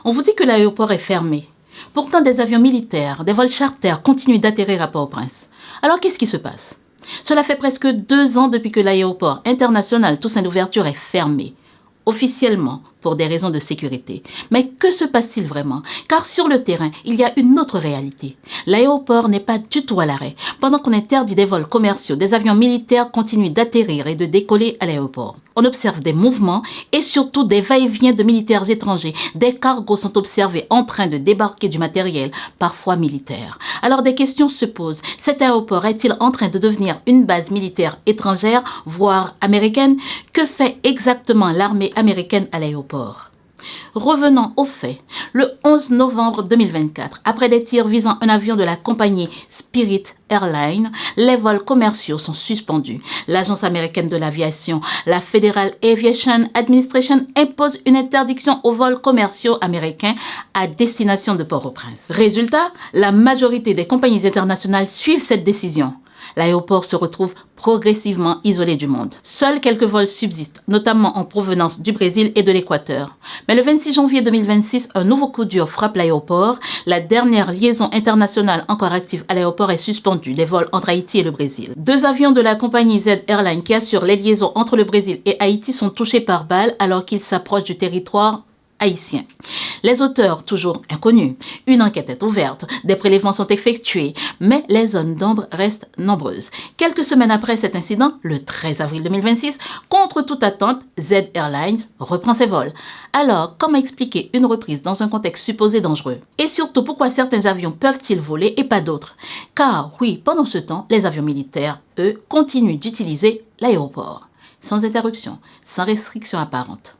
On vous dit que l'aéroport est fermé. Pourtant, des avions militaires, des vols charters continuent d'atterrir à Port-au-Prince. Alors, qu'est-ce qui se passe? Cela fait presque 2 ans depuis que l'aéroport international Toussaint Louverture est fermé. Officiellement, pour des raisons de sécurité. Mais que se passe-t-il vraiment? Car sur le terrain, il y a une autre réalité. L'aéroport n'est pas du tout à l'arrêt. Pendant qu'on interdit des vols commerciaux, des avions militaires continuent d'atterrir et de décoller à l'aéroport. On observe des mouvements et surtout des va-et-vient de militaires étrangers. Des cargos sont observés en train de débarquer du matériel, parfois militaire. Alors des questions se posent. Cet aéroport est-il en train de devenir une base militaire étrangère, voire américaine? Que fait exactement l'armée américaine à l'aéroport? Revenons aux faits. Le 11 novembre 2024, après des tirs visant un avion de la compagnie Spirit Airlines, les vols commerciaux sont suspendus. L'agence américaine de l'aviation, la Federal Aviation Administration, impose une interdiction aux vols commerciaux américains à destination de Port-au-Prince. Résultat, la majorité des compagnies internationales suivent cette décision. L'aéroport se retrouve progressivement isolé du monde. Seuls quelques vols subsistent, notamment en provenance du Brésil et de l'Équateur. Mais le 26 janvier 2026, un nouveau coup dur frappe l'aéroport. La dernière liaison internationale encore active à l'aéroport est suspendue, les vols entre Haïti et le Brésil. 2 avions de la compagnie Z Airlines qui assurent les liaisons entre le Brésil et Haïti sont touchés par balles alors qu'ils s'approchent du territoire haïtien. Les auteurs, toujours inconnus. Une enquête est ouverte, des prélèvements sont effectués, mais les zones d'ombre restent nombreuses. Quelques semaines après cet incident, le 13 avril 2026, contre toute attente, Z Airlines reprend ses vols. Alors, comment expliquer une reprise dans un contexte supposé dangereux? Et surtout, pourquoi certains avions peuvent-ils voler et pas d'autres? Car oui, pendant ce temps, les avions militaires, eux, continuent d'utiliser l'aéroport, sans interruption, sans restriction apparente.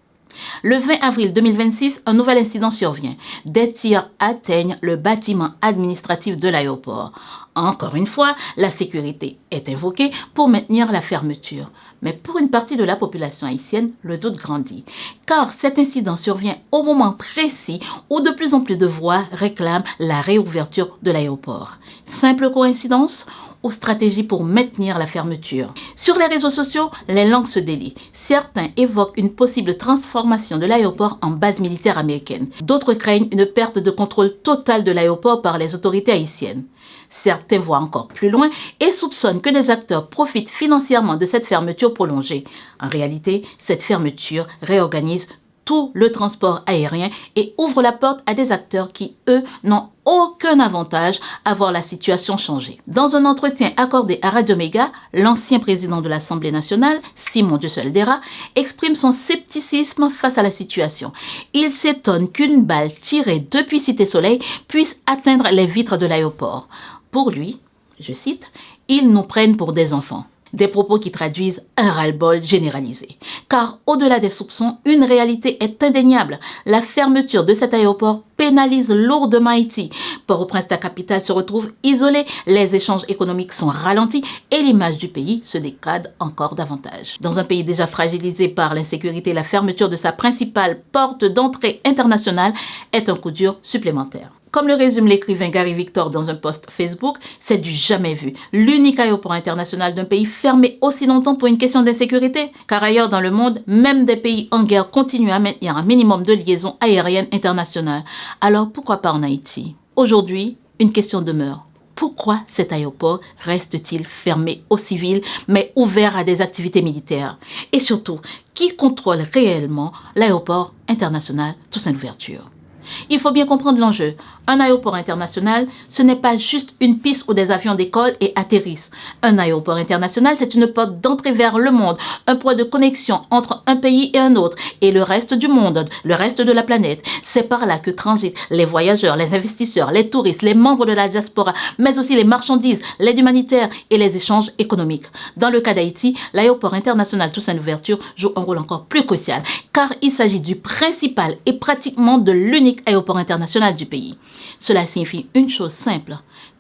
Le 20 avril 2026, un nouvel incident survient. Des tirs atteignent le bâtiment administratif de l'aéroport. Encore une fois, la sécurité est invoquée pour maintenir la fermeture. Mais pour une partie de la population haïtienne, le doute grandit. Car cet incident survient au moment précis où de plus en plus de voix réclament la réouverture de l'aéroport. Simple coïncidence ou stratégie pour maintenir la fermeture? Sur les réseaux sociaux, les langues se délient. Certains évoquent une possible transformation de l'aéroport en base militaire américaine. D'autres craignent une perte de contrôle total de l'aéroport par les autorités haïtiennes. Certains voient encore plus loin et soupçonnent que des acteurs profitent financièrement de cette fermeture prolongée. En réalité, cette fermeture réorganise tout le transport aérien et ouvre la porte à des acteurs qui, eux, n'ont aucun avantage à voir la situation changer. Dans un entretien accordé à Radio Méga, l'ancien président de l'Assemblée nationale, Simon Duceldera, exprime son scepticisme face à la situation. Il s'étonne qu'une balle tirée depuis Cité Soleil puisse atteindre les vitres de l'aéroport. Pour lui, je cite, « Ils nous prennent pour des enfants ». Des propos qui traduisent un ras-le-bol généralisé. Car au-delà des soupçons, une réalité est indéniable. La fermeture de cet aéroport pénalise lourdement Haïti. Port-au-Prince, la capitale, se retrouve isolée, les échanges économiques sont ralentis et l'image du pays se dégrade encore davantage. Dans un pays déjà fragilisé par l'insécurité, la fermeture de sa principale porte d'entrée internationale est un coup dur supplémentaire. Comme le résume l'écrivain Gary Victor dans un post Facebook, c'est du jamais vu. L'unique aéroport international d'un pays fermé aussi longtemps pour une question d'insécurité. Car ailleurs dans le monde, même des pays en guerre continuent à maintenir un minimum de liaisons aériennes internationales. Alors pourquoi pas en Haïti? Aujourd'hui, une question demeure. Pourquoi cet aéroport reste-t-il fermé aux civils mais ouvert à des activités militaires? Et surtout, qui contrôle réellement l'aéroport international Toussaint Louverture? Il faut bien comprendre l'enjeu. Un aéroport international, ce n'est pas juste une piste où des avions décollent et atterrissent. Un aéroport international, c'est une porte d'entrée vers le monde, un point de connexion entre un pays et un autre et le reste du monde, le reste de la planète. C'est par là que transitent les voyageurs, les investisseurs, les touristes, les membres de la diaspora, mais aussi les marchandises, l'aide humanitaire et les échanges économiques. Dans le cas d'Haïti, l'aéroport international Toussaint Louverture joue un rôle encore plus crucial, car il s'agit du principal et pratiquement de l'unique aéroport international du pays. Cela signifie une chose simple.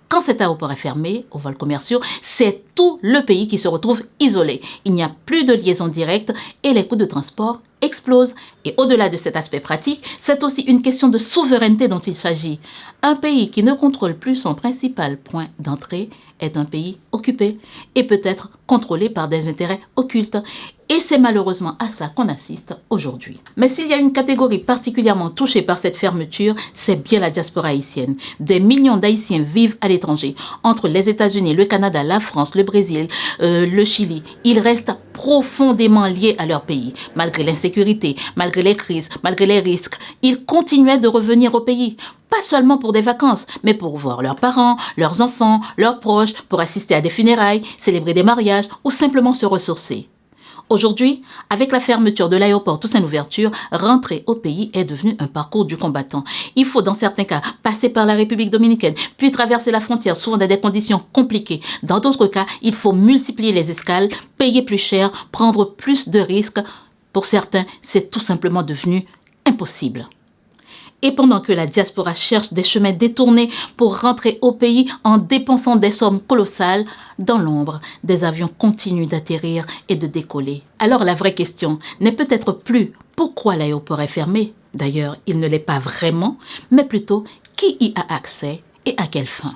Quand cet aéroport est fermé aux vols commerciaux, c'est tout le pays qui se retrouve isolé. Il n'y a plus de liaison directe et les coûts de transport explosent. Et au-delà de cet aspect pratique, c'est aussi une question de souveraineté dont il s'agit. Un pays qui ne contrôle plus son principal point d'entrée est un pays occupé et peut être contrôlé par des intérêts occultes. Et c'est malheureusement à ça qu'on assiste aujourd'hui. Mais s'il y a une catégorie particulièrement touchée par cette fermeture, c'est bien la diaspora haïtienne. Des millions d'Haïtiens vivent à l'étranger, entre les États-Unis, le Canada, la France, le Brésil, le Chili. Ils restent profondément liés à leur pays. Malgré l'insécurité, malgré les crises, malgré les risques, ils continuaient de revenir au pays. Pas seulement pour des vacances, mais pour voir leurs parents, leurs enfants, leurs proches, pour assister à des funérailles, célébrer des mariages ou simplement se ressourcer. Aujourd'hui, avec la fermeture de l'aéroport Toussaint-Louverture, rentrer au pays est devenu un parcours du combattant. Il faut dans certains cas passer par la République dominicaine, puis traverser la frontière, souvent dans des conditions compliquées. Dans d'autres cas, il faut multiplier les escales, payer plus cher, prendre plus de risques. Pour certains, c'est tout simplement devenu impossible. Et pendant que la diaspora cherche des chemins détournés pour rentrer au pays en dépensant des sommes colossales, dans l'ombre, des avions continuent d'atterrir et de décoller. Alors la vraie question n'est peut-être plus pourquoi l'aéroport est fermé. D'ailleurs, il ne l'est pas vraiment, mais plutôt qui y a accès et à quelle fin.